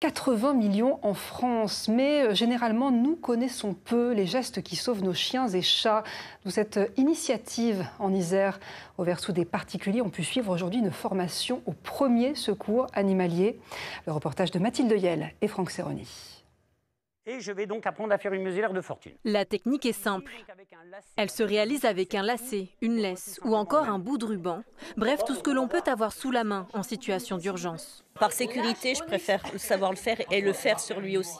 80 millions en France, mais généralement nous connaissons peu les gestes qui sauvent nos chiens et chats. D'où cette initiative en Isère. Au Versou, des particuliers ont pu suivre aujourd'hui une formation au premier secours animalier. Le reportage de Mathilde Yel et Franck Serroni. Et je vais donc apprendre à faire une muselière de fortune. La technique est simple. Elle se réalise avec un lacet, une laisse ou encore un bout de ruban. Bref, tout ce que l'on peut avoir sous la main en situation d'urgence. Par sécurité, je préfère savoir le faire et le faire sur lui aussi.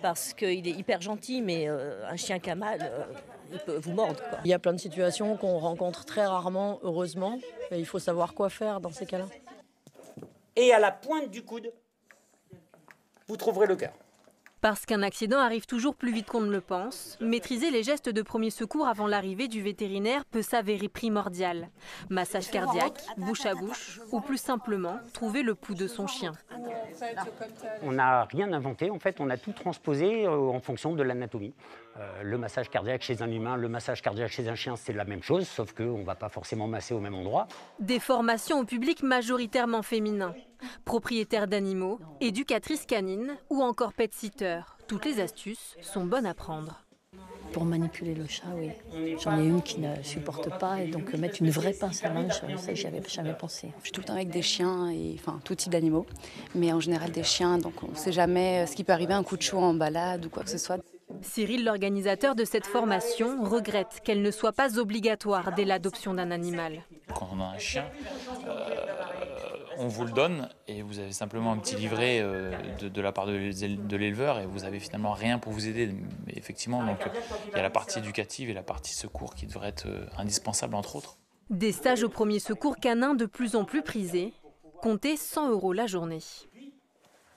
Parce qu'il est hyper gentil, mais un chien qui a mal, il peut vous mordre, quoi. Il y a plein de situations qu'on rencontre très rarement, heureusement. Et il faut savoir quoi faire dans ces cas-là. Et à la pointe du coude, vous trouverez le cœur. Parce qu'un accident arrive toujours plus vite qu'on ne le pense, maîtriser les gestes de premier secours avant l'arrivée du vétérinaire peut s'avérer primordial. Massage cardiaque, bouche à bouche, ou plus simplement, trouver le pouls de son chien. On n'a rien inventé, en fait, on a tout transposé en fonction de l'anatomie. Le massage cardiaque chez un humain, le massage cardiaque chez un chien, c'est la même chose, sauf qu'on ne va pas forcément masser au même endroit. Des formations au public majoritairement féminin. Propriétaires d'animaux, éducatrices canines ou encore pet-sitter. Toutes les astuces sont bonnes à prendre. Pour manipuler le chat, oui. J'en ai une qui ne supporte pas et donc mettre une vraie pince à linge, ça j'y avais jamais pensé. Je suis tout le temps avec des chiens, et, enfin tout type d'animaux, mais en général des chiens, donc on ne sait jamais ce qui peut arriver, un coup de chaud en balade ou quoi que ce soit. Cyril, l'organisateur de cette formation, regrette qu'elle ne soit pas obligatoire dès l'adoption d'un animal. Quand on a un chien, on vous le donne et vous avez simplement un petit livret de la part de l'éleveur et vous avez finalement rien pour vous aider. Mais effectivement, donc, il y a la partie éducative et la partie secours qui devraient être indispensables entre autres. Des stages au premier secours canin de plus en plus prisés. Comptez 100 € la journée.